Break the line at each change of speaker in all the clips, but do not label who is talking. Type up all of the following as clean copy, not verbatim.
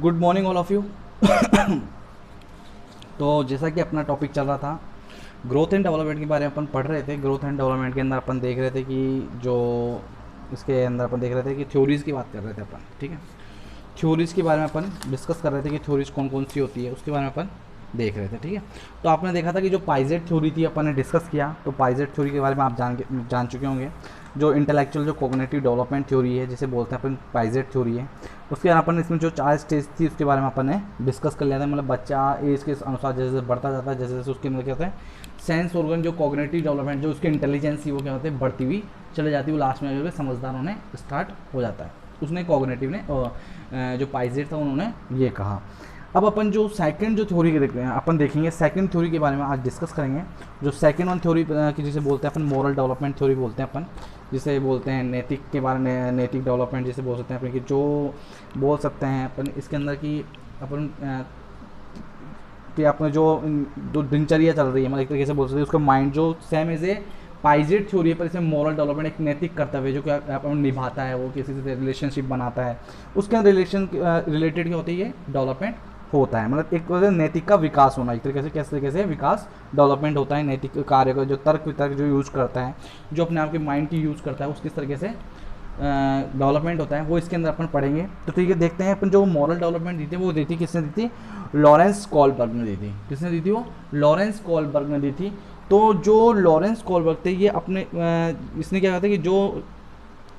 Good morning all of you. तो जैसा कि अपना टॉपिक चल रहा था, ग्रोथ एंड डेवलपमेंट के बारे में अपन पढ़ रहे थे। ग्रोथ एंड डेवलपमेंट के अंदर अपन देख रहे थे कि जो इसके अंदर अपन देख रहे थे कि थ्योरीज़ की बात कर रहे थे अपन। ठीक है, थ्योरीज़ के बारे में अपन डिस्कस कर रहे थे कि थ्योरीज़ कौन कौन सी होती है, उसके बारे में अपन देख रहे थे। ठीक है, तो आपने देखा था कि जो पाइजेट थ्योरी थी अपन ने डिस्कस किया। तो पाइजेट थ्योरी के बारे में आप जान चुके होंगे। जो इंटेलेक्चुअल जो कोग्निटिव डेवलपमेंट थ्योरी है, जिसे बोलते हैं अपन पाइजेट थ्योरी है, उसके बाद अपन इसमें जो 4 स्टेज थी उसके बारे में अपन ने डिस्कस कर लिया था। मतलब बच्चा एज के अनुसार जैसे जैसे बढ़ता जाता है, जैसे जैसे उसके अंदर क्या होता है, सेंस ऑर्गन जो कोग्निटिव डेवलपमेंट जो उसकी इंटेलिजेंस थी वो क्या होती है, बढ़ती हुई चले जाती है। वो लास्ट में जो है समझदार होने स्टार्ट हो जाता है। उसने कोग्निटिव ने जो पाइजेट था उन्होंने ये कहा। अब अपन जो सेकंड जो थ्योरी अपन देखेंगे, सेकंड थ्योरी के बारे में आज डिस्कस करेंगे। जो सेकंड वन थ्योरी की जिसे बोलते हैं अपन मॉरल डेवलपमेंट थ्योरी बोलते हैं अपन, जिसे बोलते हैं नैतिक के बारे में, नैतिक डेवलपमेंट जिसे बोल सकते हैं अपन कि जो बोल सकते हैं अपन इसके अंदर की अपन कि अपने जो जो दिनचर्या चल रही है, मतलब एक तरीके से बोल सकते हैं उसका माइंड जो सेम एज ए पाइजेट थ्योरी है, पर इसमें मॉरल डेवलपमेंट एक नैतिक कर्तव्य जो कि अपन निभाता है, वो किसी से रिलेशनशिप बनाता है, उसके अंदर रिलेशन रिलेटेड क्या होती है, डेवलपमेंट होता है। मतलब एक तरह से नैतिक का विकास होना, एक तरीके से कैसे तरीके से विकास डेवलपमेंट होता है नैतिक कार्य का। जो तर्क वितर्क जो यूज़ करता है, जो अपने आप के माइंड की यूज़ करता है, उस किस तरीके से डेवलपमेंट होता है, वो इसके अंदर अपन पढ़ेंगे। तो ठीक है, देखते हैं अपन जो मॉरल डेवलपमेंट दी थी वो दी थी किसने दी थी, लॉरेंस कॉलबर्ग ने दी थी। किसने दी थी वो, लॉरेंस कॉलबर्ग ने दी थी। तो जो लॉरेंस कॉलबर्ग थे ये अपने इसने क्या कहा था कि जो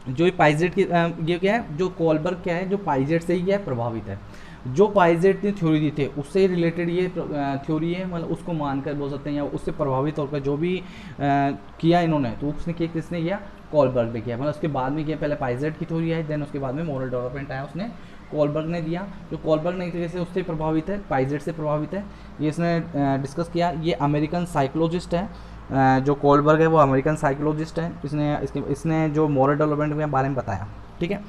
ये पाइजेट की ये क्या है, जो कॉलबर्ग क्या है, जो पाइजेट से ही क्या है प्रभावित है। जो पाइजेट ने थ्योरी दी थी उससे रिलेटेड ये थ्योरी है, मतलब उसको मानकर बोल सकते हैं, या उससे प्रभावित होकर जो भी किया इन्होंने, तो उसने किया, किसने किया, कॉलबर्ग ने किया। मतलब उसके बाद में किया, पहले पाइजेट की थ्योरी आई, देन उसके बाद में मॉरल डेवलपमेंट आया, उसने कॉलबर्ग ने दिया। जो कॉलबर्ग ने एक तरीके से उससे प्रभावित है, पाइजेट से प्रभावित है, ये इसने डिस्कस किया। ये अमेरिकन साइकोलॉजिस्ट है, जो कॉलबर्ग है वो अमेरिकन साइकोलॉजिस्ट है। इसने जो मॉरल डेवलपमेंट के बारे में बताया। ठीक है,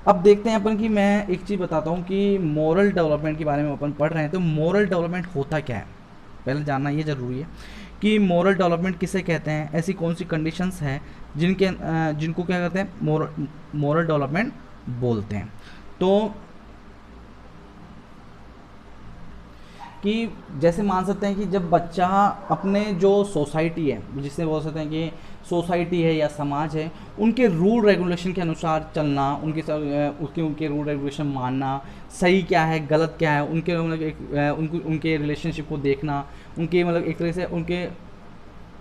अब देखते हैं अपन कि मैं एक चीज़ बताता हूँ कि मॉरल डेवलपमेंट के बारे में अपन पढ़ रहे हैं, तो मॉरल डेवलपमेंट होता क्या है पहले जानना ये ज़रूरी है कि मॉरल डेवलपमेंट किसे कहते हैं, ऐसी कौन सी कंडीशंस हैं जिनको क्या कहते हैं, मॉरल डेवलपमेंट बोलते हैं। तो कि जैसे मान सकते हैं कि जब बच्चा अपने जो सोसाइटी है, जिससे बोल सकते हैं कि सोसाइटी है या समाज है, उनके रूल रेगुलेशन के अनुसार चलना, उनके रूल रेगुलेशन मानना, सही क्या है गलत क्या है, उनके मतलब उनके रिलेशनशिप को देखना, उनके मतलब एक तरह से उनके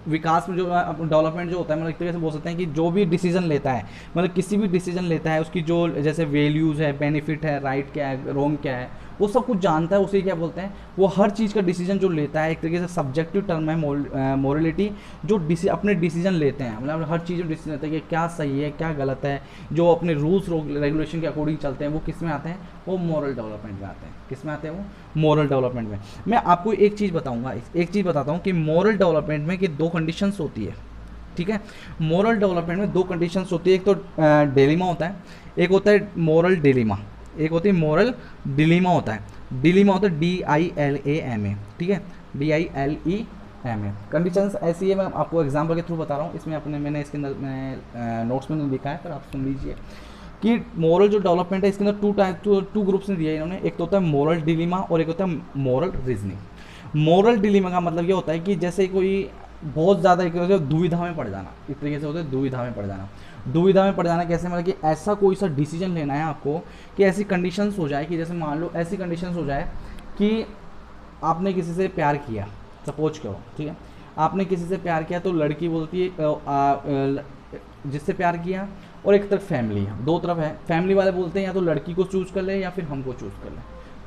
विकास में जो डेवलपमेंट जो होता है, मतलब एक तरीके से बोल सकते हैं कि जो भी डिसीजन लेता है, मतलब किसी भी डिसीजन लेता है, उसकी जो जैसे वैल्यूज़ है, बेनिफिट है, राइट क्या है, रॉन्ग क्या है, वो सब कुछ जानता है। उसे क्या बोलते हैं, वो हर चीज़ का डिसीजन जो लेता है, एक तरीके से सब्जेक्टिव टर्म है मोरलिटी, जो अपने डिसीजन लेते हैं, मतलब हर चीज़ में डिसीजन लेते हैं कि क्या सही है क्या गलत है, जो अपने रूल्स रेगुलेशन के अकॉर्डिंग चलते हैं, वो किस में आते हैं, वो मॉरल डेवलपमेंट में आते हैं। किस में आते हैं, वो मॉरल डेवलपमेंट में। मैं आपको एक चीज़ बताऊंगा, एक चीज़ बताता हूँ कि मॉरल डेवलपमेंट में कि 2 कंडीशंस होती है। ठीक है, मॉरल डेवलपमेंट में 2 कंडीशंस होती है। एक तो डिलीमा होता है, एक होता है मॉरल डिलीमा, एक होती है मॉरल डिलीमा होता है। डिलीमा होता है DILAMA। ठीक है, DILEMA। कंडीशंस ऐसी है, मैं आपको एग्जाम्पल के थ्रू बता रहा हूँ। इसमें मैंने इसके अंदर नोट्स में नहीं लिखा है, पर आप सुन लीजिए कि मोरल जो डेवलपमेंट है इसके अंदर टू ग्रुप्स ने दिया है इन्होंने। एक तो होता है मोरल डिलीमा और एक होता है मोरल रीजनिंग। मोरल डिलीमा का मतलब ये होता है कि जैसे कोई बहुत ज़्यादा एक तरह से दुविधा में पड़ जाना, एक तरीके से होता है दुविधा में पड़ जाना। दुविधा में पड़ जाना कैसे, मतलब कि ऐसा कोई सा डिसीजन लेना है आपको कि ऐसी कंडीशंस हो जाए कि जैसे मान लो ऐसी कंडीशंस हो जाए कि आपने किसी से प्यार किया, सपोज करो, ठीक है, आपने किसी से प्यार किया, तो लड़की बोलती है जिससे प्यार किया, और एक तरफ फैमिली है, 2 तरफ है। फैमिली वाले बोलते हैं या तो लड़की को चूज़ कर ले या फिर हमको चूज़ कर ले।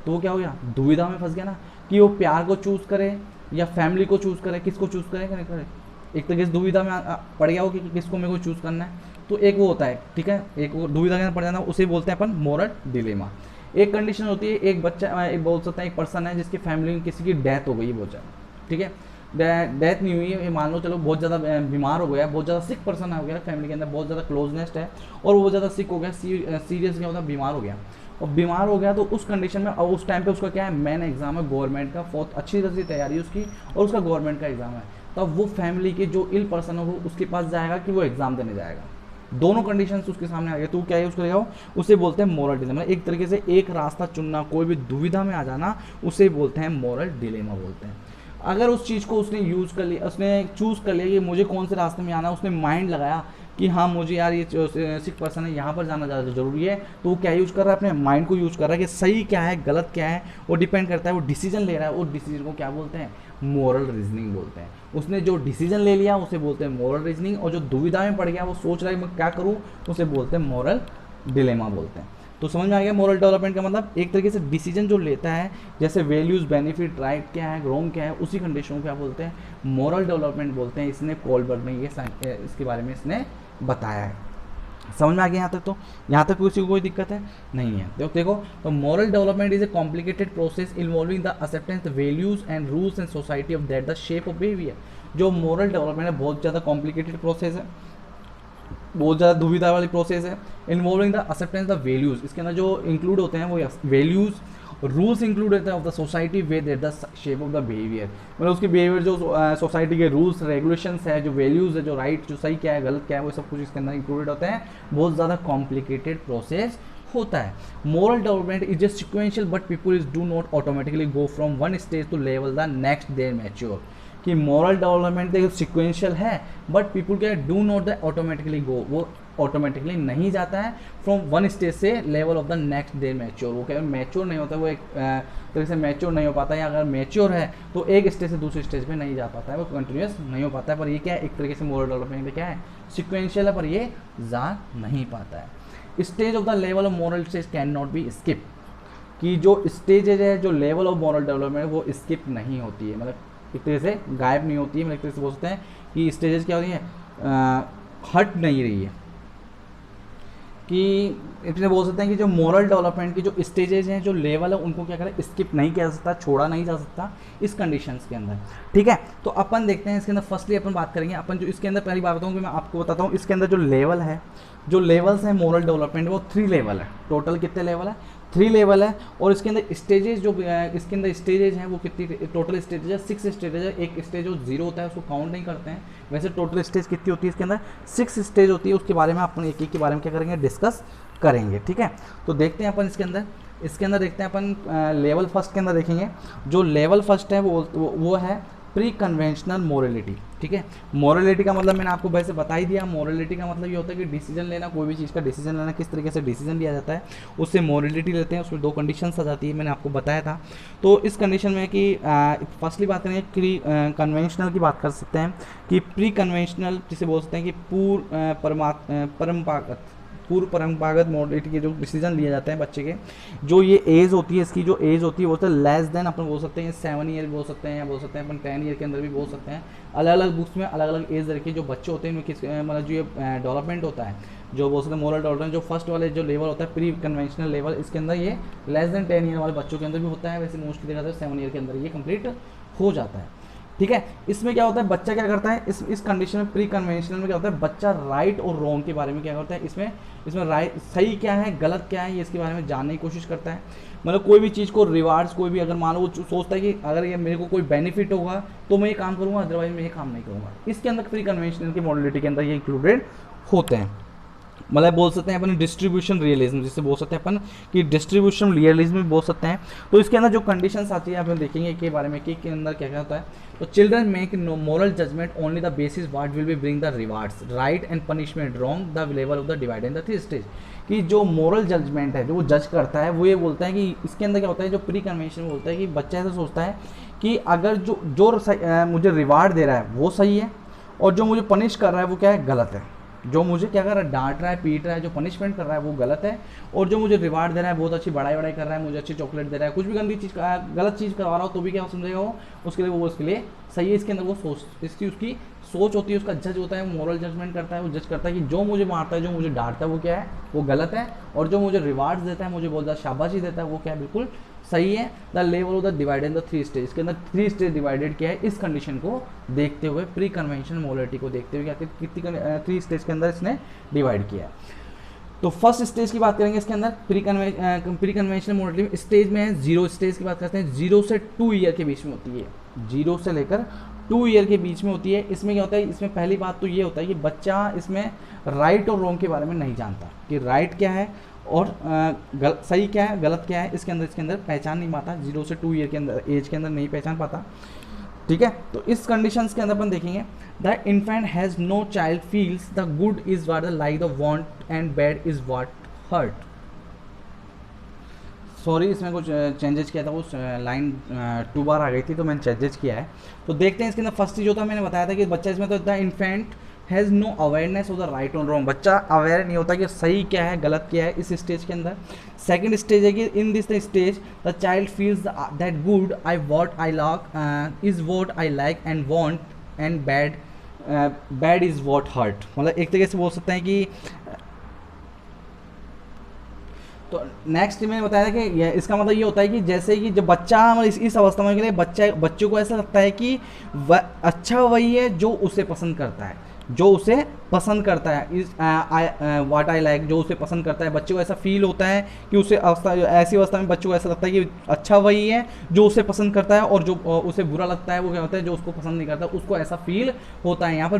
तो वो क्या हो गया, दुविधा में फंस गया ना, कि वो प्यार को चूज़ करे या फैमिली को चूज़ करे, किसको चूज़ करे करे। एक तरीके से दुविधा में पड़ गया हो कि किसको मेरे को चूज़ करना है। तो एक वो होता है, ठीक है, एक वो दुविधा में पड़ जाना, उसे बोलते हैं अपन मोरल डिलेमा। एक कंडीशन होती है, एक बच्चा एक बोल सकता है, एक पर्सन है जिसकी फैमिली में किसी की डेथ हो गई, बहुत ज़्यादा, ठीक है, डेथ नहीं हुई है, मान लो चलो बहुत ज़्यादा बीमार हो गया, बहुत ज़्यादा सिक पर्सन हो गया, फैमिली के अंदर बहुत ज़्यादा क्लोजनेस है, और वो बहुत ज़्यादा सिक हो गया, सीरियस क्या होता है, बीमार हो गया। और बीमार हो गया तो उस कंडीशन में, और उस टाइम पे उसका क्या है, मेन एग्जाम है गवर्नमेंट का, बहुत अच्छी तरह से तैयारी उसकी, और उसका गवर्नमेंट का एग्जाम है। तब वो फैमिली के जो इल पर्सन हो वो उसके पास जाएगा कि वो एग्ज़ाम देने जाएगा। दोनों कंडीशंस उसके सामने आ गए, तो क्या यूज़ करेगा वो, उसे बोलते हैं मोरल डिलेमा। एक तरीके से एक रास्ता चुनना, कोई भी दुविधा में आ जाना, उसे बोलते हैं मोरल डिलेमा बोलते हैं। अगर उस चीज़ को उसने यूज़ कर लिया, उसने चूज़ कर लिया कि मुझे कौन से रास्ते में आना है, उसने माइंड लगाया कि हाँ मुझे यार ये सिख पर्सन है यहाँ पर जाना ज़्यादा ज़रूरी है, तो वो क्या यूज़ कर रहा है, अपने माइंड को यूज़ कर रहा है कि सही क्या है गलत क्या है, वो डिपेंड करता है, वो डिसीजन ले रहा है, उस डिसीजन को क्या बोलते हैं, मोरल रीजनिंग बोलते हैं। उसने जो डिसीजन ले लिया उसे बोलते हैं मोरल रीजनिंग, और जो दुविधा में पड़ गया वो सोच रहा है मैं क्या करूँ, उसे बोलते हैं मोरल डिलेमा बोलते हैं। तो समझ में आ गया मोरल डेवलपमेंट का मतलब, एक तरीके से डिसीजन जो लेता है, जैसे वैल्यूज़, बेनिफिट, राइट क्या है, रॉन्ग क्या है, उसी कंडीशन को क्या बोलते हैं, मोरल डेवलपमेंट बोलते हैं। इसने कोलबर्ग ने ये इसके बारे में इसने बताया है। समझ में आ गया यहाँ तक? तो यहाँ तक किसी को कोई दिक्कत है नहीं है? देखो तो moral development is A complicated process involving the acceptance the values and rules and society of that the shape of behaviour. जो मोरल डेवलपमेंट है बहुत ज़्यादा कॉम्प्लिकेटेड प्रोसेस है, बहुत ज़्यादा दुविधा वाली प्रोसेस है। Involving the acceptance the values, इसके अंदर जो इंक्लूड होते हैं वो वैल्यूज़, रूल्स इंक्लूड होते हैं of the society way that the shape of the behaviour, मतलब उसकी बिहेवियर जो सोसाइटी के रूल्स रेगुलेशंस है, जो वैल्यूज़ है, जो राइट, जो सही क्या है गलत क्या है, वो सब कुछ इसके अंदर इंक्लूडेड होते हैं। बहुत ज़्यादा कॉम्प्लिकेटेड प्रोसेस होता है। Moral development is a sequential but people is do not automatically go from one stage to level the next there mature. कि मॉरल डेवलपमेंट देखो सिक्वेंशियल है, बट पीपल क्या do not the automatically go, वो automatically नहीं जाता है from one stage से level of the next day mature. वो क्या मैच्योर नहीं होता, वो एक तरह से मैच्योर नहीं हो पाता है, या अगर मैच्योर है तो एक स्टेज से दूसरे स्टेज पे नहीं जा पाता है, वो कंटिन्यूस नहीं हो पाता है। पर ये क्या है, एक तरीके से मॉरल डेवलपमेंट क्या है, सिक्वेंशियल है, पर ये जा नहीं पाता है। Stage of the level of moral stage can not be skip, कि जो स्टेजेज है, जो लेवल ऑफ मॉरल डेवलपमेंट वो स्किप नहीं होती है, मतलब एक तरह से गायब नहीं होती है, मतलब एक तरह से बोल सकते हैं कि स्टेजेस क्या होती हैं, हट नहीं रही है। कि इसलिए बोल सकते हैं कि जो मॉरल डेवलपमेंट की जो स्टेजेस हैं, जो लेवल है, उनको क्या करें, स्किप नहीं किया जा सकता, छोड़ा नहीं जा सकता इस कंडीशंस के अंदर। ठीक है, तो अपन देखते हैं इसके अंदर फर्स्टली अपन बात करेंगे, अपन जो इसके अंदर पहली बात बताऊँ कि मैं आपको बताता हूँ, इसके अंदर जो लेवल है, जो लेवल्स हैं मॉरल डेवलपमेंट, वो 3 लेवल है। टोटल कितने लेवल है, 3 लेवल है। और इसके अंदर स्टेजेस जो इसके अंदर स्टेजेस हैं वो कितनी, टोटल स्टेजेज है 6 स्टेजेज है। एक स्टेज जो 0 होता है उसको काउंट नहीं करते हैं, वैसे टोटल स्टेज कितनी होती है इसके अंदर 6 स्टेज होती है। उसके बारे में अपन एक एक के बारे में क्या करेंगे, डिस्कस करेंगे। ठीक है, तो देखते हैं अपन इसके अंदर देखते हैं अपन लेवल फर्स्ट के अंदर देखेंगे। जो लेवल फर्स्ट है वो है प्री कन्वेंशनल मोरलिटी। ठीक है, मोरलिटी का मतलब मैंने आपको वैसे बता ही दिया। मोरलिटी का मतलब ये होता है कि डिसीजन लेना, कोई भी चीज़ का डिसीजन लेना, किस तरीके से डिसीजन लिया जाता है, उससे मोरलिटी लेते हैं। उसमें 2 कंडीशंस आ जाती है, मैंने आपको बताया था। तो इस कंडीशन में कि फर्स्टली बात करेंगे प्री कन्वेंशनल की बात कर सकते हैं, कि प्री कन्वेंशनल जिसे बोल सकते हैं कि पूर्व परंपरागत मोरलिटी के जो डिसीजन लिए जाते हैं बच्चे के, जो ये एज होती है, इसकी जो एज होती है वो तो लेस देन अपन बोल सकते हैं 7 ईयर बोल सकते हैं, या बोल सकते हैं अपन 10 ईयर के अंदर भी बोल सकते हैं। अलग अलग बुक्स में अलग अलग एज रखी, जो बच्चे होते हैं उनमें किस मतलब जो ये डेवलपमेंट होता है, जो बोल सकते हैं मोरल डेवलपमेंट, जो फर्स्ट वाले जो लेवल होता है प्री कन्वेंशनल लेवल, इसके अंदर ये लेस देन 10 ईयर वाले बच्चों के अंदर भी होता है। वैसे मोस्टली देखा जाता है 7 ईयर के अंदर ये कंप्लीट हो जाता है। ठीक है, इसमें क्या होता है, बच्चा क्या करता है, इस कंडीशन में प्री कन्वेंशनल में क्या होता है, बच्चा राइट और रॉन्ग के बारे में क्या करता है, इसमें राइट सही क्या है गलत क्या है, ये इसके बारे में जानने की कोशिश करता है। मतलब कोई भी चीज़ को रिवार्ड्स, कोई भी अगर मान लो वो सोचता है कि अगर ये मेरे को कोई बेनिफिट होगा तो मैं ये काम करूँगा, अदरवाइज मैं ये काम नहीं करूँगा। इसके अंदर प्री कन्वेंशनल की मॉडलिटी के अंदर ये इंक्लूडेड होते हैं। मतलब बोल सकते हैं अपन डिस्ट्रीब्यूशन रियलिज्म, जिससे बोल सकते हैं अपन कि डिस्ट्रीब्यूशन रियलिज्म भी बोल सकते हैं। तो इसके अंदर जो कंडीशंस आती है अपन देखेंगे के बारे में कि के अंदर क्या क्या होता है। तो children make no moral judgement only the basis what will be bring the rewards right and punishment wrong the level of the divide and the 3 stage. कि जो मोरल जजमेंट है, जो वो जज करता है, वो ये बोलता है कि इसके अंदर क्या होता है, जो प्री कन्वेंशन बोलता है कि बच्चा ऐसा सोचता है कि अगर जो मुझे रिवार्ड दे रहा है वो सही है, और जो मुझे पनिश कर रहा है वो क्या है, गलत है। जो मुझे क्या कर रहा है, डांट रहा है, पीट रहा है, जो पनिशमेंट कर रहा है वो गलत है, और जो मुझे रिवार्ड दे रहा है, बहुत अच्छी बढ़ाई कर रहा है, मुझे अच्छी चॉकलेट दे रहा है, कुछ भी गंदी चीज़ गलत चीज़ करवा रहा हो तो भी क्या समझेगा वो, उसके लिए वो उसके लिए सही है। इसके अंदर वो उसकी सोच होती है, उसका जज होता है, मोरल जजमेंट करता है। वो जज करता है कि जो मुझे मारता है, जो मुझे डांटता है वो क्या है, वो गलत है, और जो मुझे रिवार्ड्स देता है, मुझे बहुत ज़्यादा शाबाशी देता है, वो क्या है, बिल्कुल सही है। The level of the divide in the 3 stage, इसके अंदर 3 स्टेज डिवाइडेड किया है। इस कंडीशन को देखते हुए, प्री कन्वेंशनल मोरलिटी को देखते हुए क्या कितनी 3 स्टेज के अंदर इसने डिवाइड किया है। तो फर्स्ट स्टेज की बात करेंगे इसके अंदर प्री कन्वेंशनल मोरलिटी में स्टेज में है 0 स्टेज की बात करते हैं। 0 से 2 ईयर के बीच में होती है, 0 से लेकर 2 ईयर के बीच में होती है। इसमें क्या होता है, इसमें पहली बात तो ये होता है कि बच्चा इसमें राइट और रॉन्ग के बारे में नहीं जानता कि राइट क्या है और सही क्या है गलत क्या है, इसके अंदर पहचान नहीं पाता, 0 से 2 ईयर के अंदर एज के अंदर नहीं पहचान पाता, ठीक है। तो इस कंडीशंस के अंदर अपन देखेंगे the infant has no child feels the good is what the like the want and bad is what hurt. Sorry, इसमें कुछ चेंजेस किया था, उस लाइन 2 बार आ गई थी तो मैंने चेंजेस किया है। तो देखते हैं इसके अंदर फर्स्ट चीज़ होता है, मैंने बताया था कि बच्चा इसमें तो the infant has no awareness of the right और रॉन्ग, बच्चा अवेयर नहीं होता कि सही क्या है गलत क्या है इस स्टेज के अंदर। सेकंड स्टेज है कि in this stage the child feels that good I what I like is what I like and want and bad is what hurt. मतलब एक तरीके से बोल सकते हैं कि तो नेक्स्ट मैंने बताया था कि इसका मतलब ये होता है कि जैसे कि जब बच्चा मतलब इस अवस्था में के लिए बच्चों को ऐसा लगता है कि अच्छा वही है जो उसे पसंद करता है, जो उसे पसंद करता है, इस व्हाट आई लाइक, जो उसे पसंद करता है। बच्चे को ऐसा फील होता है कि उसे ऐसी अवस्था में बच्चों को ऐसा लगता है कि अच्छा वही है जो उसे पसंद करता है, और जो उसे बुरा लगता है वो क्या होता है जो उसको पसंद नहीं करता, उसको ऐसा फील होता है। यहाँ पर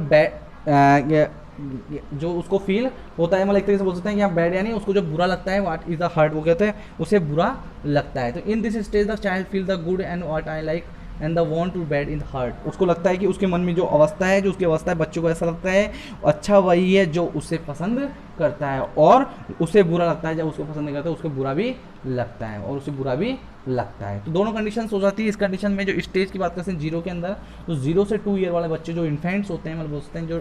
जो उसको फील होता है मतलब एक तरीके से बोल सकते हैं कि आप बैड यानी उसको जो बुरा लगता है व्हाट इज द हर्ट, वो कहते हैं उसे बुरा लगता है। तो in this stage the child feel the good and what I like and the want to bad in hurt. उसको लगता है कि उसके मन में जो अवस्था है, जो उसकी अवस्था है, बच्चों को ऐसा लगता है अच्छा वही है जो उसे पसंद करता है, और उसे बुरा लगता है जब उसको पसंद नहीं करता, उसको बुरा भी लगता है और उसे बुरा भी लगता है। तो दोनों कंडीशंस हो जाती है। इस कंडीशन में जो स्टेज की बात करते हैं 0 के अंदर, तो 0 से 2 ईयर वाले बच्चे जो इन्फेंट्स होते हैं, मतलब बोलते हैं जो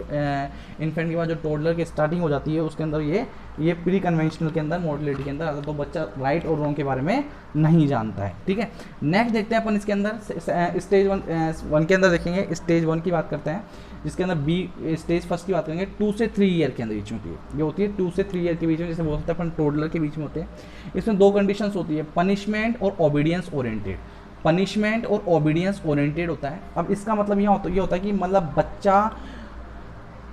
इन्फेंट के बाद जो टोडलर की स्टार्टिंग हो जाती है उसके अंदर ये प्री कन्वेंशनल के अंदर मॉडलिटी के अंदर आता है। तो बच्चा राइट और रॉन्ग के बारे में नहीं जानता है, ठीक है। नेक्स्ट देखते हैं अपन इसके अंदर स्टेज 1 के अंदर देखेंगे, स्टेज 1 की बात करते हैं जिसके अंदर बी स्टेज फर्स्ट की बात करेंगे 2 से 3 ईयर के अंदर बीच में ये होती है 2 से 3 ईयर के बीच में, जैसे बोल सकते हैं अपन टोडलर के बीच में होते हैं। इसमें 2 कंडीशंस होती है, पनिशमेंट और ओबीडियंस ओरिएंटेड। पनिशमेंट और ओबीडियंस ओरिएंटेड होता है। अब इसका मतलब ये होता है कि मतलब बच्चा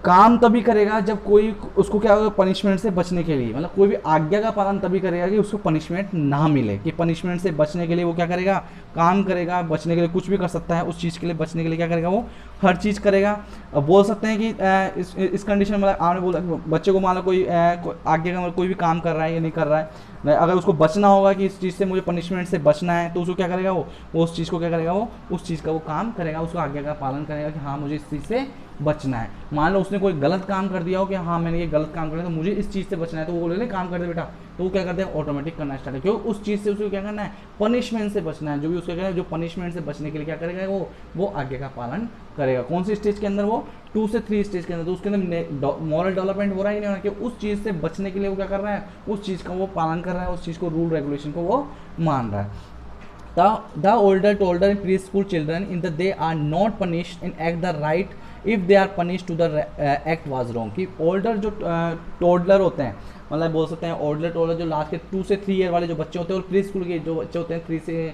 काम तभी करेगा जब कोई उसको क्या होगा पनिशमेंट से बचने के लिए, मतलब कोई भी आज्ञा का पालन तभी करेगा कि उसको पनिशमेंट ना मिले, कि पनिशमेंट से बचने के लिए वो क्या करेगा काम करेगा, बचने के लिए कुछ भी कर सकता है, उस चीज़ के लिए बचने के लिए क्या करेगा वो हर चीज़ करेगा। अब बोल सकते हैं कि इस कंडीशन में आपने बोला बच्चे को मान लो कोई आज्ञा का कोई भी काम कर रहा है या नहीं कर रहा है, अगर उसको बचना होगा कि इस चीज़ से मुझे पनिशमेंट से बचना है, तो उसको क्या करेगा वो उस चीज़ को क्या करेगा वो उस चीज़ का वो काम करेगा, उसको आज्ञा का पालन करेगा कि हाँ मुझे इस चीज़ से बचना है। मान लो उसने कोई गलत काम कर दिया हो कि हाँ मैंने ये गलत काम कर दिया तो मुझे इस चीज़ से बचना है, तो वो बोले काम कर दे बेटा, तो वो क्या करते हैं ऑटोमेटिक करना स्टार्ट है, क्योंकि उस चीज़ से उसको क्या करना है पनिशमेंट से बचना है। जो भी उसका क्या है जो पनिशमेंट से बचने के लिए क्या करेगा वो आज्ञा का पालन करेगा। कौन सी स्टेज के अंदर वो 2 से 3 स्टेज के अंदर, तो उसके अंदर मॉरल डेवलपमेंट हो रहा है नहीं हो रहा, कि उस चीज़ से बचने के लिए वो क्या कर रहा है उस चीज़ का वो पालन कर रहा है, उस चीज़ को रूल रेगुलेशन को वो मान रहा है। The older toddler in preschool children in that they are not punished and act the right if they are punished to the act was wrong। कि older जो toddler होते हैं मतलब बोल सकते हैं toddler जो लास्ट के 2 से 3 ईयर वाले जो बच्चे होते हैं और प्री स्कूल के जो बच्चे होते हैं 3 से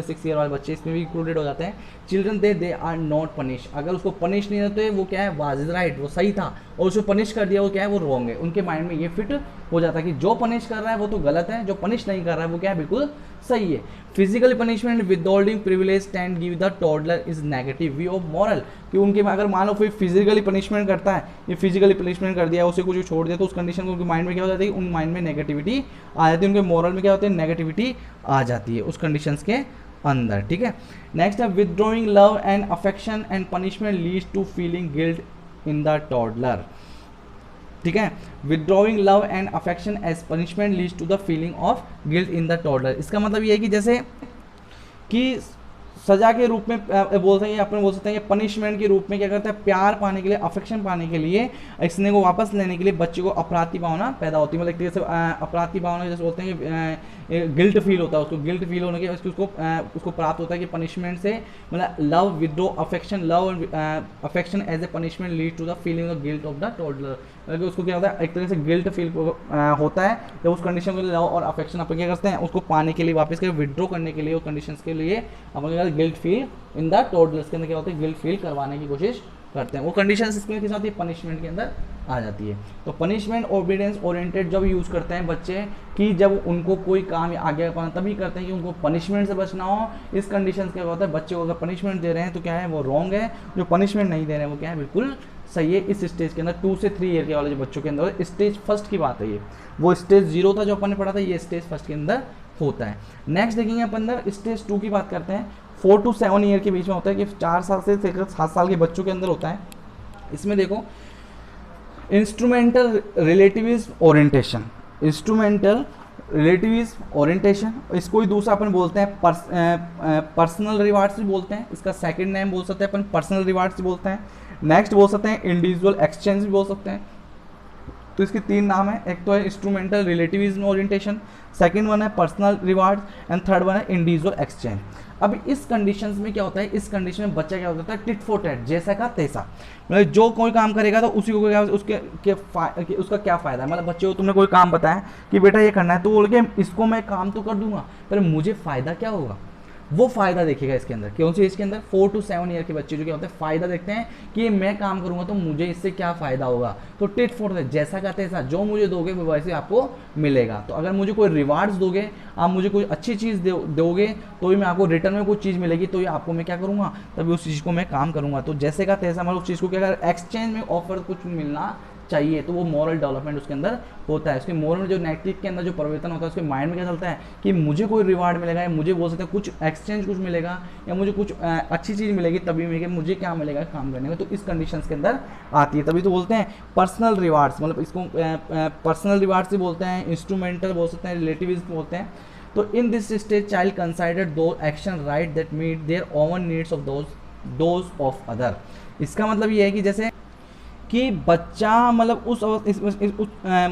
6 ईयर वाले बच्चे इसमें भी इंक्लूडेड हो जाते हैं। Children they are not punish, अगर उसको पनिश नहीं होते वो क्या है वाज राइट वो सही था, और उसको पनिश कर दिया वो क्या है वो रॉन्ग है। उनके माइंड में ये फिट हो जाता है कि जो पनिश कर रहा है वो तो गलत है, जो पनिश नहीं कर रहा है वो क्या है बिल्कुल सही है। Physical punishment withholding privilege stand give the toddler is negative view of moral, कि उनके अगर मान लो कोई फिजिकली पनिशमेंट करता है, ये फिजिकली पनिशमेंट कर दिया उसे कुछ छोड़ दिया, तो उस कंडीशन को उनके माइंड में क्या हो जाती है उन माइंड में नेगेटिविटी आ जाती है, उनके मॉरल में क्या होती है नेगेटिविटी आ जाती है उस कंडीशंस के अंदर, ठीक है। नेक्स्ट है withdrawing love and affection and punishment leads to feeling guilt in the toddler, ठीक है। Withdrawing love and affection as punishment leads to the feeling of guilt in the toddler. इसका मतलब ये है कि जैसे कि सजा के रूप में बोल सकते हैं अपन बोल सकते हैं कि पनिशमेंट के रूप में क्या करता है प्यार पाने के लिए अफेक्शन पाने के लिए स्नेह को वापस लेने के लिए बच्चे को अपराध की भावना पैदा होती है। मतलब जैसे अपराध की भावना जैसे बोलते हैं कि गिल्ट फील होता है, उसको गिल्ट फील होने के उसको प्राप्त होता है कि पनिशमेंट से मतलब love withdraw affection love affection as a punishment lead to the feeling of guilt of the toddler. मतलब उसको क्या होता है एक तरह से गिल्ट फील होता है जब उस कंडीशन को लव और अफेक्शन अपन क्या करते हैं उसको पाने के लिए वापस कर विड्रॉ करने के लिए उस कंडीशंस के लिए अपन क्या guilt feel in the toddlers के अंदर क्या होता है गिल्ट फील करवाने की कोशिश करते हैं। वो कंडीशंस इसमें किस आती है पनिशमेंट के अंदर आ जाती है। तो पनिशमेंट ओबीडियंस ओरिएंटेड जब यूज़ करते हैं बच्चे कि जब उनको कोई काम आगे पाना तभी करते हैं कि उनको पनिशमेंट से बचना हो। इस कंडीशन क्या होता है बच्चे को अगर पनिशमेंट दे रहे हैं तो क्या है वो रॉन्ग है, जो पनिशमेंट नहीं दे रहे हैं वो क्या है बिल्कुल सही है। इस स्टेज के अंदर 2 से 3 ईयर के वाले जो बच्चों के अंदर स्टेज फर्स्ट की बात है ये, वो स्टेज 0 था जो अपन ने पढ़ा था, ये स्टेज फर्स्ट के अंदर होता है। नेक्स्ट देखेंगे अपन अंदर स्टेज 2 की बात करते हैं। 4 to 7 ईयर के बीच में होता है कि 4 साल से 7 साल के बच्चों के अंदर होता है। इसमें देखो instrumental relativism orientation, instrumental relativism orientation, इसको ही दूसरा अपन बोलते हैं पर्सनल रिवार्ड्स भी बोलते हैं, इसका सेकंड नेम बोल सकते हैं अपन पर्सनल रिवार्ड्स भी बोलते हैं। नेक्स्ट बोल सकते हैं इंडिविजुअल एक्सचेंज भी बोल सकते हैं। तो इसके 3 नाम है, एक तो है instrumental relativism orientation, second one है personal rewards and third one है इंडिविजुअल एक्सचेंज। अब इस कंडीशंस में क्या होता है, इस कंडीशन में बच्चा क्या होता है, टिट फॉर टैट, जैसा का तैसा, मतलब जो कोई काम करेगा तो उसी को क्या उसका क्या फ़ायदा है। मतलब बच्चे को तुमने कोई काम बताया कि बेटा ये करना है, तो बोल के इसको मैं काम तो कर दूंगा पर मुझे फ़ायदा क्या होगा, वो फ़ायदा देखेगा इसके अंदर। कौन सी इसके अंदर 4 to 7 ईयर के बच्चे जो क्या होते हैं फ़ायदा देखते हैं कि मैं काम करूंगा तो मुझे इससे क्या फ़ायदा होगा। तो टिट फॉर टैट, जैसा का तैसा, जो मुझे दोगे वो वैसे आपको मिलेगा। तो अगर मुझे कोई रिवार्ड्स दोगे, आप मुझे कोई अच्छी चीज़ दोगे तो ही मैं आपको रिटर्न में कोई चीज़ मिलेगी, तो ये आपको मैं क्या करूँगा, तभी उस चीज़ को मैं काम करूँगा। तो जैसे का तैसा, मतलब उस चीज़ को क्या, अगर एक्सचेंज में ऑफर कुछ मिलना चाहिए तो वो मॉरल डेवलपमेंट उसके अंदर होता है। उसके मोरल जो नैतिक के अंदर जो परिवर्तन होता है, उसके माइंड में क्या चलता है कि मुझे कोई रिवार्ड मिलेगा, या मुझे बोल सकते हैं कुछ एक्सचेंज कुछ मिलेगा, या मुझे कुछ अच्छी चीज़ मिलेगी तभी मुझे क्या मिलेगा काम करने में। तो इस कंडीशंस के अंदर आती है, तभी तो बोलते हैं पर्सनल रिवार्ड्स, मतलब इसको पर्सनल रिवार्ड्स ही बोलते हैं, इंस्ट्रूमेंटल बोल सकते हैं, रिलेटिविज्म बोलते हैं। तो in this stage child consider those action right that meet their own needs of those of other. इसका मतलब ये है कि जैसे कि बच्चा मतलब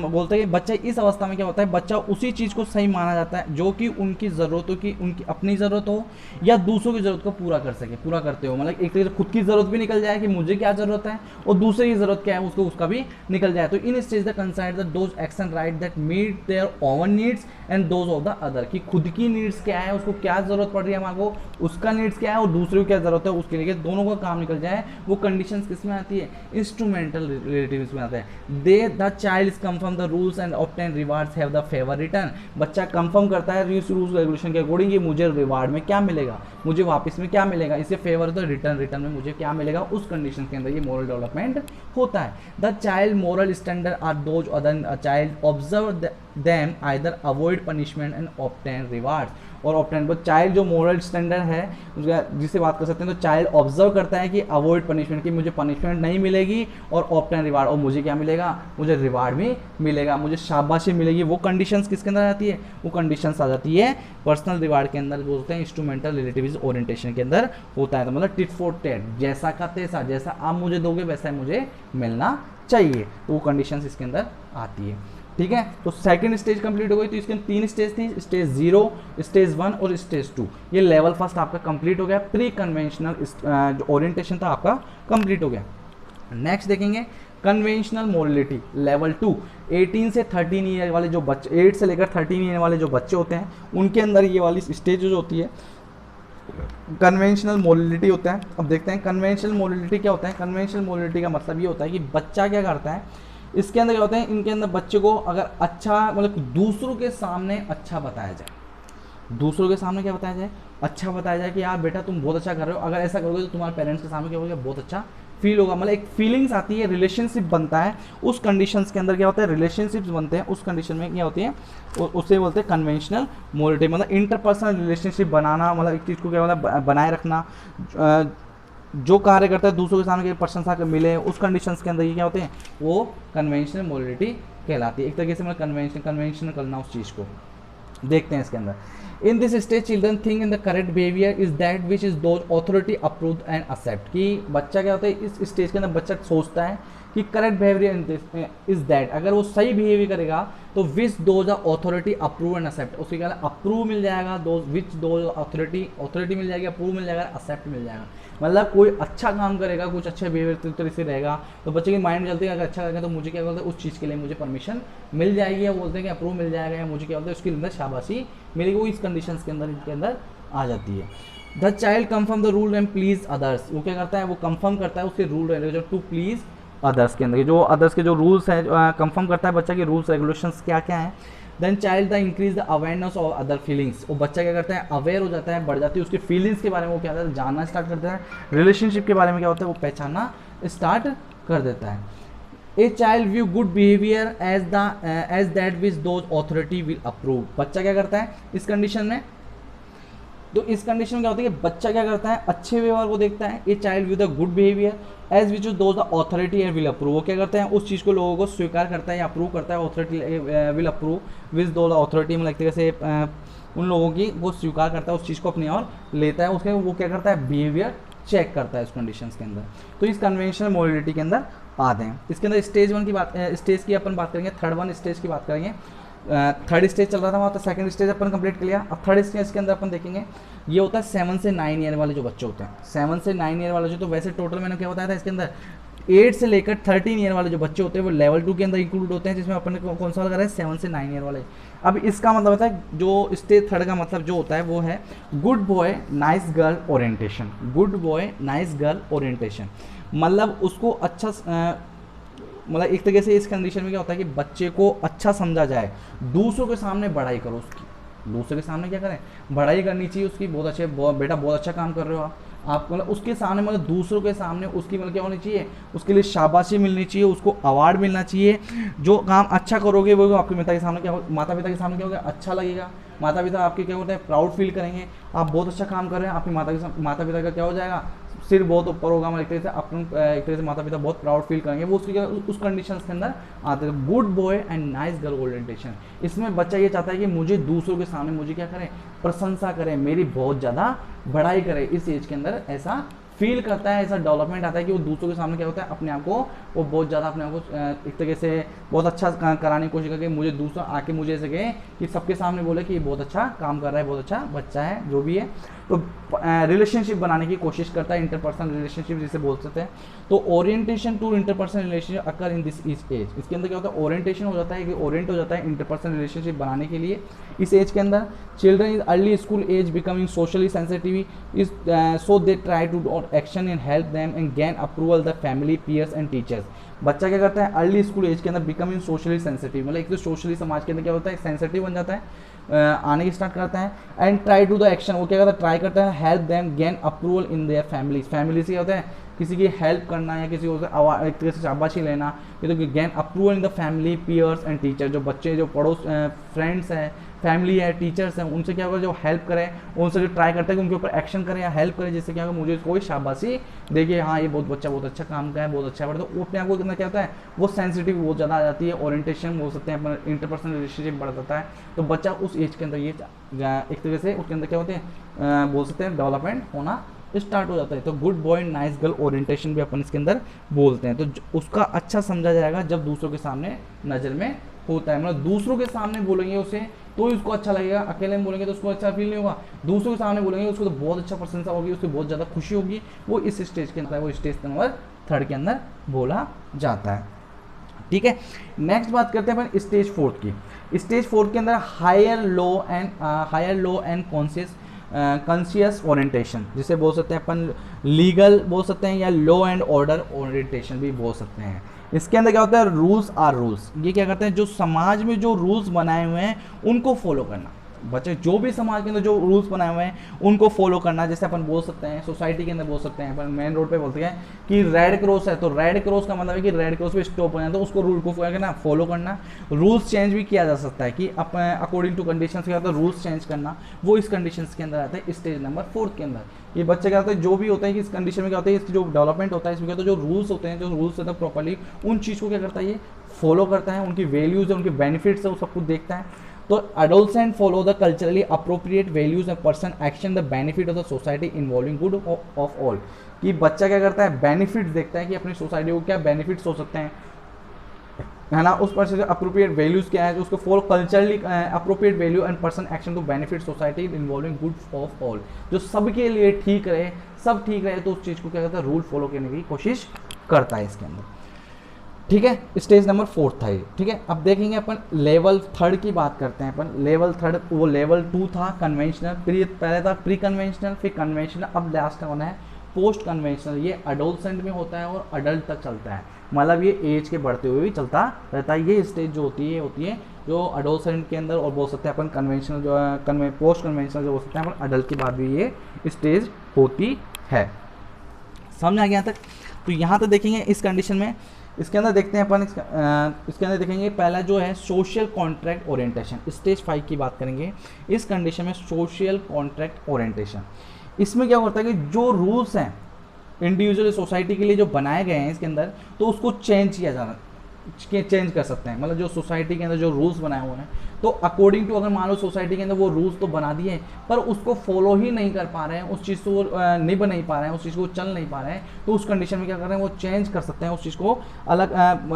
बोलते हैं कि बच्चा इस अवस्था में क्या होता है, बच्चा उसी चीज़ को सही माना जाता है जो कि उनकी ज़रूरतों की, उनकी अपनी ज़रूरत हो या दूसरों की ज़रूरत को पूरा कर सके, पूरा करते हो। मतलब एक तरीके से खुद की ज़रूरत भी निकल जाए कि मुझे क्या ज़रूरत है, और दूसरे की ज़रूरत क्या है उसको उसका भी निकल जाए। तो in stage the consider those action right that meet their own needs and those of the other, कि खुद की नीड्स क्या है, उसको क्या ज़रूरत पड़ रही है हमारे को, उसका नीड्स क्या है, और दूसरे को क्या ज़रूरत है उसके लिए, दोनों का काम निकल जाए। वो कंडीशंस किस में आती है, इंस्ट्रूमेंटल रिलेटिव में आता है। They the child confirm the rules and obtain rewards have the favour return, बच्चा कंफर्म करता है रूल्स रेगुलेशन के अकॉर्डिंग कि मुझे रिवार्ड में क्या मिलेगा, मुझे वापस में क्या मिलेगा, इससे फेवर तो रिटर्न में मुझे क्या मिलेगा, उस कंडीशन के अंदर ये मोरल डेवलपमेंट होता है। The child moral standard are those other child observe them either avoid punishment and obtain rewards, और ऑब्टेन चाइल्ड जो मोरल स्टैंडर्ड है जिससे बात कर सकते हैं, तो चाइल्ड ऑब्जर्व करता है कि अवॉइड पनिशमेंट, की मुझे पनिशमेंट नहीं मिलेगी, और ऑब्टेन रिवार्ड, और मुझे क्या मिलेगा, मुझे रिवार्ड भी मिलेगा, मुझे शाबाशी मिलेगी। वो कंडीशंस किसके अंदर आती है, वो कंडीशंस आ जाती है पर्सनल रिवार्ड के अंदर, बोलते हैं इंस्ट्रूमेंटल रिलेटिविज्म ओरिएंटेशन के अंदर होता है। तो मतलब टिट फॉर टैट, जैसा का तैसा, जैसा आप मुझे दोगे वैसा मुझे मिलना चाहिए, तो वो कंडीशंस इसके अंदर आती है। ठीक है, तो सेकंड स्टेज कंप्लीट हो गई। तो इसके 3 स्टेज थी, स्टेज 0, स्टेज 1 और स्टेज 2। ये लेवल फर्स्ट आपका कंप्लीट हो गया, प्री कन्वेंशनल जो ओरिएंटेशन था आपका कंप्लीट हो गया। नेक्स्ट देखेंगे कन्वेंशनल मोरलिटी लेवल 2, 18 से 13 ईयर वाले जो बच्चे, 8 से लेकर 13 ईयर वाले जो बच्चे होते हैं, उनके अंदर ये वाली स्टेज जो होती है कन्वेंशनल मोरलिटी होता है। अब देखते हैं कन्वेंशनल मोरलिटी क्या होता है। कन्वेंशनल मोरलिटी का मतलब ये होता है कि बच्चा क्या करता है, इसके अंदर क्या होता है, इनके अंदर बच्चे को अगर अच्छा, मतलब दूसरों के सामने अच्छा बताया जाए, दूसरों के सामने क्या बताया जाए, अच्छा बताया जाए कि यार बेटा तुम बहुत अच्छा कर रहे हो, अगर ऐसा करोगे तो तुम्हारे पेरेंट्स के सामने क्या होगा, बहुत अच्छा फील होगा, मतलब एक फीलिंग्स आती है, रिलेशनशिप बनता है। उस कंडीशंस के अंदर क्या होता है, रिलेशनशिप्स बनते हैं, उस कंडीशन में क्या होती है, उससे बोलते हैं कन्वेंशनल मोरलिटी। मतलब इंटरपर्सनल रिलेशनशिप बनाना, मतलब एक चीज़ को क्या होता है बनाए रखना, जो कार्य करता है दूसरों के सामने प्रशंसा मिले, उस कंडीशंस के अंदर ये क्या होते हैं, वो कन्वेंशनल मोरलिटी कहलाती है। एक तरीके से मतलब कन्वेंशन करना उस चीज़ को देखते हैं इसके अंदर। In this stage children think in the correct behaviour is that which is those authority approved and accept, कि बच्चा क्या होता है इस स्टेज के अंदर बच्चा सोचता है कि करेक्ट बिहेवियर इज दैट, अगर वो सही बिहेवियर करेगा तो which those are authority approve and accept, उसके क्या अप्रूव मिल जाएगा, दो विच दोज ऑथोरिटी मिल जाएगी, अप्रूव मिल जाएगा, एक्सेप्ट मिल जाएगा। मतलब कोई अच्छा काम करेगा, कुछ अच्छे बिहेवियर तरीके से रहेगा, तो बच्चे के माइंड में चलते हैं अगर अच्छा करेगा तो मुझे क्या बोलते हैं उस चीज़ के लिए मुझे परमिशन मिल जाएगी, या बोलते हैं कि अप्रूव मिल जाएगा, या मुझे क्या बोलते हैं उसके अंदर शाबाशी मिलेगी, वो इस कंडीशंस के अंदर इनके अंदर आ जाती है। The child confirm the rule and please others, वो क्या करता है, वो कंफर्म करता है उसके rule regulation to please others के अंदर, जो अदर्स के जो रूल्स हैं कंफर्म करता है बच्चा के रूल्स रेगुलेशंस क्या क्या हैं। Then child the increase the awareness of other feelings, वो बच्चा क्या करता है अवेयर हो जाता है, बढ़ जाती है उसकी फीलिंग्स के बारे में, वो क्या होता है जानना स्टार्ट करता है। रिलेशनशिप के बारे में क्या होता है वो पहचानना स्टार्ट कर देता है। A child view good behaviour as that which those authority will approve. बच्चा क्या करता है इस कंडीशन में, तो इस कंडीशन में क्या होता है कि बच्चा क्या करता है, अच्छे व्यवहार को देखता है। A child with a good behaviour as which those the authority and will approve. वो क्या करते हैं, उस चीज़ को लोगों को स्वीकार करता है या अप्रूव करता है। ऑथोरिटी विल अप्रूव विच दो द ऑथोरिटी में लगते जैसे उन लोगों की वो स्वीकार करता है, उस चीज़ को अपनी ओर लेता है। उसके वो क्या करता है, बिहेवियर चेक करता है उस कंडीशंस के अंदर। तो इस कन्वेंशनल मोरलिटी के अंदर आते हैं। इसके अंदर स्टेज वन की बात, स्टेज की अपन बात करेंगे, थर्ड वन स्टेज की बात करेंगे। थर्ड स्टेज चल रहा था वहाँ, तो सेकंड स्टेज अपन कंप्लीट कर लिया। अब थर्ड स्टेज के अंदर अपन देखेंगे, ये होता है 7 से 9 ईयर वाले जो बच्चे होते हैं। 7 से 9 ईयर वाले जो, तो वैसे टोटल मैंने क्या बताया था इसके अंदर 8 से लेकर 13 ईयर वाले जो बच्चे होते हैं वो लेवल 2 के अंदर इंक्लूड होते हैं, जिसमें अपन ने कौन सा लगा रहा है 7 से 9 ईयर वाले। अब इसका मतलब होता है जो स्टेज थर्ड का मतलब जो होता है वो है good boy nice girl orientation. Good boy nice girl orientation मतलब उसको अच्छा मतलब एक तरीके से इस कंडीशन में क्या होता है कि बच्चे को अच्छा समझा जाए, दूसरों के सामने बढ़ाई करो उसकी, दूसरे के सामने क्या करें, बढ़ाई करनी चाहिए उसकी। बहुत अच्छे बेटा बहुत अच्छा काम कर रहे हो आप मतलब उसके सामने मतलब दूसरों के सामने उसकी मतलब क्या होनी चाहिए, उसके लिए शाबाशी मिलनी चाहिए, उसको अवार्ड मिलना चाहिए। जो काम अच्छा करोगे वो आपके माता के सामने क्या हो, माता पिता के सामने क्या होगा, अच्छा लगेगा। माता पिता आपके क्या होता है, प्राउड फील करेंगे। आप बहुत अच्छा काम कर रहे हैं, आपके माता पिता का क्या हो जाएगा, सिर बहुत ऊपर होगा, मतलब एक तरह से अपन एक तरह से माता पिता बहुत प्राउड फील करेंगे। वो उसकी उस कंडीशंस के अंदर आते हैं। Good boy and nice girl orientation, इसमें बच्चा ये चाहता है कि मुझे दूसरों के सामने मुझे क्या करें, प्रशंसा करें, मेरी बहुत ज़्यादा बढ़ाई करे। इस एज के अंदर ऐसा फील करता है, ऐसा डेवलपमेंट आता है कि वो दूसरों के सामने क्या होता है, अपने आप को वो बहुत ज़्यादा अपने आप को एक तरीके से बहुत अच्छा कराने की कोशिश करके मुझे दूसरा आके मुझे ऐसे कहे कि सबके सामने बोले कि ये बहुत अच्छा काम कर रहा है, बहुत अच्छा बच्चा है, जो भी है। तो रिलेशनशिप बनाने की कोशिश करता है, इंटरपर्सनल रिलेशनशिप जिसे बोल सकते हैं। तो orientation to interpersonal relationship occur in this age. इसके अंदर क्या होता है, ओरिएंटेशन हो जाता है कि ओरिएंट हो जाता है इंटरपर्सनल रिलेशनशिप बनाने के लिए इस एज के अंदर। Children is early school age becoming socially sensitive is so they try to do action in help them and gain approval the family peers and teachers. बच्चा क्या करता है अर्ली स्कूल एज के अंदर बिकमिंग सोशली सेंसिटिव, मतलब एक तो socially समाज के अंदर क्या होता है सेंसिटिव बन जाता है, आने की स्टार्ट करता है। And try to the action, वो क्या करता है ट्राई करता है help them gain approval in their family. Family से क्या होता है किसी की हेल्प करना या किसी को एक तरह से शाबाशी लेना, ये तो gain approval in the family peers and teacher. जो बच्चे जो पड़ोस फ्रेंड्स हैं, फैमिली है, टीचर्स हैं, उनसे क्या होगा जो हेल्प करें, उनसे जो ट्राई करते हैं कि उनके ऊपर एक्शन करें या हेल्प करें, जिससे क्या होगा मुझे कोई शाबाशी देखिए, हाँ ये बहुत बच्चा बहुत अच्छा काम कर है, बहुत अच्छा है। तो वो अपने आप को कितना क्या होता है, वो सेंसिटिव बहुत ज़्यादा आ जाती है, ओरिएंटेशन बोल सकते हैं, इंटरपर्सनल रिलेशनशिप बढ़ जाता है। तो बच्चा उस एज के अंदर ये एक तरीके से उसके अंदर क्या होते हैं बोल सकते हैं डेवलपमेंट होना स्टार्ट हो जाता है। तो good boy nice girl orientation भी अपन इसके अंदर बोलते हैं। तो उसका अच्छा समझा जाएगा जब दूसरों के सामने नज़र में होता है, मतलब दूसरों के सामने बोलेंगे उसे तो ही उसको अच्छा लगेगा, अकेले में बोलेंगे तो उसको अच्छा फील नहीं होगा, दूसरों के सामने बोलेंगे उसको तो बहुत अच्छा प्रशंसा होगी, उसको बहुत ज़्यादा खुशी होगी। वो इस स्टेज के अंदर, वो स्टेज नंबर थर्ड के अंदर बोला जाता है। ठीक है, नेक्स्ट बात करते हैं अपन स्टेज फोर्थ की। स्टेज फोर्थ के अंदर higher law and conscious orientation, जिसे बोल सकते हैं अपन लीगल बोल सकते हैं या लॉ एंड ऑर्डर ओरिएंटेशन भी बोल सकते हैं। इसके अंदर क्या होता है रूल्स आर रूल्स, ये क्या करते हैं जो समाज में जो रूल्स बनाए हुए हैं उनको फॉलो करना। बच्चे जो भी समाज के अंदर जो रूल्स बनाए हुए हैं उनको फॉलो करना। जैसे अपन बोल सकते हैं सोसाइटी के अंदर बोल सकते हैं, अपन मेन रोड पे बोलते हैं कि रेड क्रॉस है, तो रेड क्रॉस का मतलब है कि रेड क्रॉस पे स्टॉप हो जाए तो उसको रूल को करना फॉलो करना। रूल्स चेंज भी किया जा सकता है कि अकॉर्डिंग टू कंडीशन क्या होता है रूल्स चेंज करना, वो इस कंडीशन के अंदर आता है स्टेज नंबर फोर्थ के अंदर। ये बच्चे क्या होता है जो भी होता है कि इस कंडीशन में क्या होता है इसकी जो डेवलपमेंट होता है इसमें क्या होता है जो रूल्स होते हैं, जो रूल्स होता है प्रॉपर्ली उन चीज़ को क्या करता है ये फॉलो करता है, उनकी वैल्यूज़ है उनके बेनिफिट्स है वो सब कुछ देखता है। तो adolescent follow the culturally appropriate values and person action the benefit of the society involving good of all। कि बच्चा क्या करता है बेनिफिट्स देखता है कि अपनी सोसाइटी को क्या बेनिफिट्स हो सकते हैं, है ना, उस पर से अप्रोप्रिएट वैल्यूज़ क्या है जो उसको follow culturally appropriate value and person action to benefit society involving good of all, जो सबके लिए ठीक रहे, सब ठीक रहे, तो उस चीज़ को क्या करता है रूल फॉलो करने की कोशिश करता है इसके अंदर। ठीक है, स्टेज नंबर फोर्थ था ये। ठीक है, अब देखेंगे अपन लेवल थर्ड की बात करते हैं अपन। लेवल थर्ड वो लेवल 2 था कन्वेंशनल, पहले था प्री कन्वेंशनल, फिर कन्वेंशनल, अब लास्ट होना है पोस्ट कन्वेंशनल। ये अडोलसेंट में होता है और अडल्ट तक चलता है, मतलब ये एज के बढ़ते हुए भी चलता रहता है। ये स्टेज जो होती है जो अडोलसेंट के अंदर, और बोल सकते हैं अपन कन्वेंशनल जो है पोस्ट कन्वेंशनल जो बोल सकते हैं अपन अडल्ट के बाद भी ये स्टेज होती है। समझ आ गया तक? तो यहाँ तक देखेंगे इस कंडीशन में। इसके अंदर देखते हैं अपन इसके अंदर देखेंगे पहला जो है सोशल कॉन्ट्रैक्ट ओरिएंटेशन, स्टेज 5 की बात करेंगे इस कंडीशन में, सोशल कॉन्ट्रैक्ट ओरिएंटेशन। इसमें क्या होता है कि जो रूल्स हैं इंडिविजुअल सोसाइटी के लिए जो बनाए गए हैं इसके अंदर, तो उसको चेंज किया जाना, चेंज कर सकते हैं। मतलब जो सोसाइटी के अंदर जो रूल्स बनाए हुए हैं, तो अकॉर्डिंग टू, अगर मान लो सोसाइटी के अंदर वो रूल्स तो बना दिए पर उसको फॉलो ही नहीं कर पा रहे हैं, उस चीज़ को नहीं बना ही पा रहे हैं, उस चीज़ को चल नहीं पा रहे हैं, तो उस कंडीशन में क्या कर रहे हैं, वो चेंज कर सकते हैं, उस चीज़ को अलग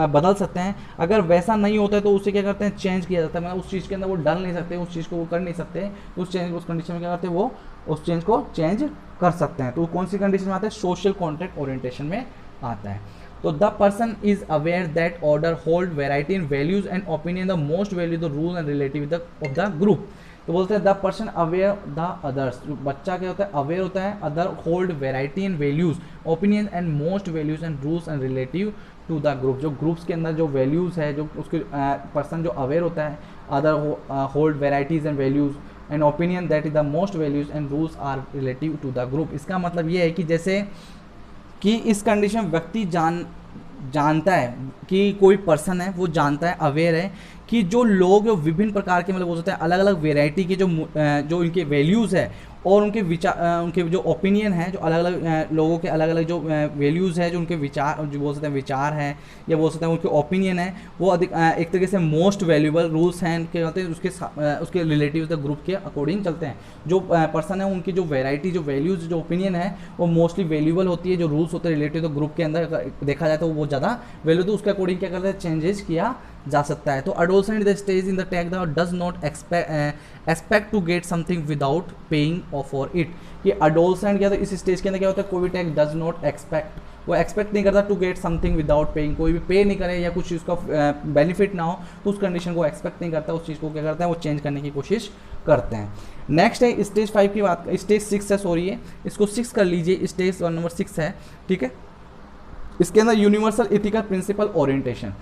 बदल सकते हैं। अगर वैसा नहीं होता है तो उसे क्या करते हैं, चेंज किया जाता है। मतलब उस चीज़ के अंदर वो डाल नहीं सकते, उस चीज़ को वो कर नहीं सकते, उस चेंज, उस कंडीशन में क्या करते हैं, वो उस चेंज को चेंज कर सकते हैं। तो कौन सी कंडीशन में आता है, सोशल कॉन्ट्रैक्ट ओरिएंटेशन में आता है। तो the person is aware that order hold variety in values and opinion, the most value the rule and relative of the group. तो बोलते हैं the person aware the others, बच्चा क्या होता है, अवेयर होता है, other hold variety in values opinion and most values and rules and relative to the group. जो ग्रुप्स के अंदर जो वैल्यूज़ है, जो उसके पर्सन जो अवेयर होता है, other hold varieties and values and opinion that is the most values and rules are relative to the group. इसका मतलब ये है कि जैसे कि इस कंडीशन में व्यक्ति जानता है कि कोई पर्सन है, वो जानता है, अवेयर है कि जो लोग विभिन्न प्रकार के, मतलब हो सकता है अलग अलग वेराइटी के जो इनके वैल्यूज़ है और उनके विचार, उनके जो ओपिनियन है, जो अलग अलग लोगों के अलग अलग जो वैल्यूज़ है, जो उनके विचार, जो बोल सकते हैं विचार है या बोल सकते हैं उनके ओपिनियन है, वो अधिक एक तरीके से मोस्ट वैल्यूबल रूल्स हैं क्या होते हैं, उसके रिलेटिव द ग्रुप के अकॉर्डिंग चलते हैं। जो पर्सन है उनकी जो वेराइटी, जो वैल्यूज़, जो ओपिनियन है वो मोस्टली वैल्यूबल होती है। जो रूल्स होते हैं रिलेटिव द ग्रुप के अंदर देखा जाए तो वो ज़्यादा वैल्यू, तो उसके अकॉर्डिंग क्या करते हैं, चेंजेस किया जा सकता है। तो adolescent the stage in the tag the does not expect to get something without paying for it. कि अडोलसेंट क्या, तो इस स्टेज के अंदर क्या होता है, कोई भी टैग डज नॉट एक्सपेक्ट, वो एक्सपेक्ट नहीं करता to get something without paying, कोई भी पे नहीं करे या कुछ चीज़ का बेनिफिट ना हो, तो उस कंडीशन को एक्सपेक्ट नहीं करता, उस चीज़ को क्या करता है, वो चेंज करने की कोशिश करते हैं। नेक्स्ट है स्टेज 5 की बात, स्टेज 6 है, सॉरी है, इसको 6 कर लीजिए, स्टेज नंबर 6 है, ठीक है। इसके अंदर यूनिवर्सल इथिकल प्रिंसिपल ओरिएंटेशन।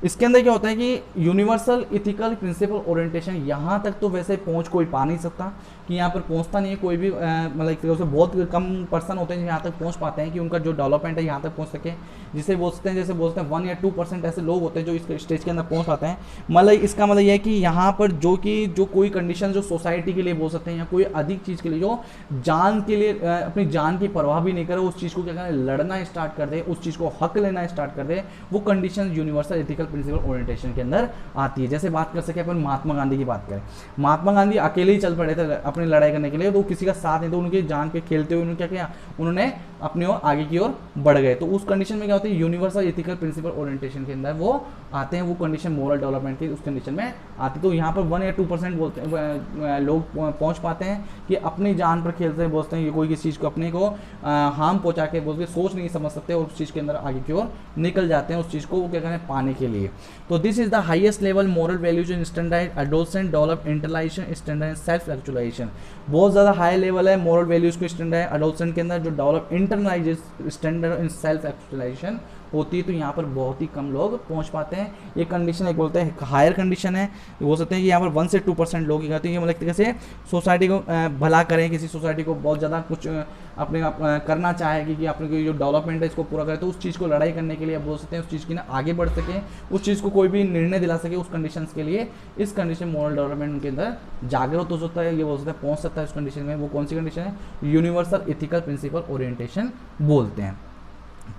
इसके अंदर क्या होता है कि यूनिवर्सल इथिकल प्रिंसिपल ओरिएंटेशन, यहाँ तक तो वैसे पहुँच कोई पा नहीं सकता, कि यहाँ पर पहुँचता नहीं है कोई भी, मतलब एक तरह से बहुत कम पर्सन होते हैं जो यहाँ तक पहुँच पाते हैं कि उनका जो डेवलपमेंट है यहाँ तक पहुँच सके, जिसे बोलते हैं, जैसे बोलते हैं 1 या 2% ऐसे लोग होते हैं जो इस स्टेज के अंदर पहुँच पाते हैं। मतलब इसका मतलब यह है कि यहाँ पर जो कोई कंडीशन जो सोसाइटी के लिए बोल सकते हैं या कोई अधिक चीज़ के लिए, जो जान के लिए अपनी जान की परवाह भी नहीं करे, उस चीज़ को क्या करें, लड़ना स्टार्ट कर दे, उस चीज़ को हक लेना स्टार्ट कर दे, वो condition universal ethical principle orientation के अंदर आती है। जैसे बात कर सके अपन महात्मा गांधी की बात करें, महात्मा गांधी अकेले ही चल पड़े थे अपनी लड़ाई करने के लिए, तो किसी का साथ नहीं, तो उनकी जान पे खेलते हुए उन्होंने क्या किया, उन्होंने अपनी ओर आगे की ओर बढ़ गए। तो उस कंडीशन में क्या होती है, यूनिवर्सल इथिकल प्रिंसिपल ओरिएंटेशन के अंदर वो आते हैं, वो कंडीशन मोरल डेवलपमेंट की उस कंडीशन में आती है। तो यहाँ पर 1 या 2% बोलते हैं लोग पहुँच पाते हैं कि अपनी जान पर खेलते हैं, बोलते हैं ये कोई किसी चीज़ को अपने को हार्म पहुँचा के बोलते सोच नहीं समझ सकते और उस चीज़ के अंदर आगे की ओर निकल जाते हैं, उस चीज़ को वो क्या करें, पाने के लिए। तो this is the highest level moral values in standard adolescent develop intellectual standard self actualisation. बहुत ज़्यादा हाई लेवल है मोरल वैल्यूज को स्टैंडर्ड एडोलसेंट के अंदर जो develop internalise standard in self actualisation होती है, तो यहाँ पर बहुत ही कम लोग पहुँच पाते हैं। ये कंडीशन एक बोलते हैं हायर कंडीशन है, बोल सकते हैं कि यहाँ पर 1 से 2% लोग ही करते हैं। ये मतलब तरीके से सोसाइटी को भला करें, किसी सोसाइटी को बहुत ज़्यादा कुछ अपने करना चाहे कि अपने जो डेवलपमेंट है इसको पूरा करें, तो उस चीज़ को लड़ाई करने के लिए बोल सकते हैं, उस चीज़ की ना आगे बढ़ सके, उस चीज़ को कोई भी निर्णय दिला सके, उस कंडीशंस के लिए इस कंडीशन मोरल डेवलपमेंट उनके अंदर जागरूक हो सकता है, ये बोल सकते हैं पहुँच सकता है उस कंडीशन में। वो कौन सी कंडीशन है, यूनिवर्सल इथिकल प्रिंसिपल ओरिएंटेशन बोलते हैं,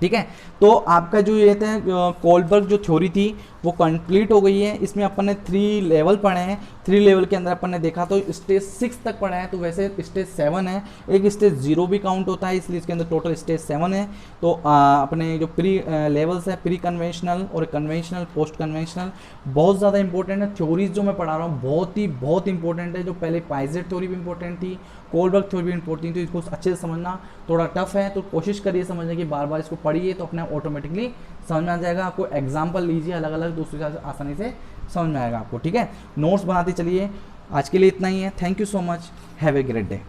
ठीक है। तो आपका जो ये था कोलबर्ग जो थ्योरी थी वो कंप्लीट हो गई है। इसमें अपन ने 3 लेवल पढ़े हैं, 3 लेवल के अंदर अपन ने देखा तो स्टेज 6 तक पढ़ा है, तो वैसे स्टेज 7 है, एक स्टेज 0 भी काउंट होता है, इसलिए इसके अंदर टोटल स्टेज 7 है। तो अपने जो प्री लेवल्स है, प्री कन्वेंशनल और कन्वेंशनल, पोस्ट कन्वेंशनल, बहुत ज़्यादा इंपॉर्टेंट है। थ्योरीज जो मैं पढ़ा रहा हूँ बहुत इंपॉर्टेंट है। जो पहले पाइजेट थ्योरी भी इंपॉर्टेंट थी, कोलबर्ग थ्योरी भी इंपॉर्टेंट थी, इसको अच्छे से समझना थोड़ा टफ है, तो कोशिश करिए समझने की, बार बार इसको पढ़िए तो अपने ऑटोमेटिकली समझ में आ जाएगा। आपको एग्जाम्पल लीजिए अलग अलग, दूसरी से आसानी से समझ में आएगा आपको, ठीक है। नोट्स बनाते चलिए। आज के लिए इतना ही है। Thank you so much, have a great day.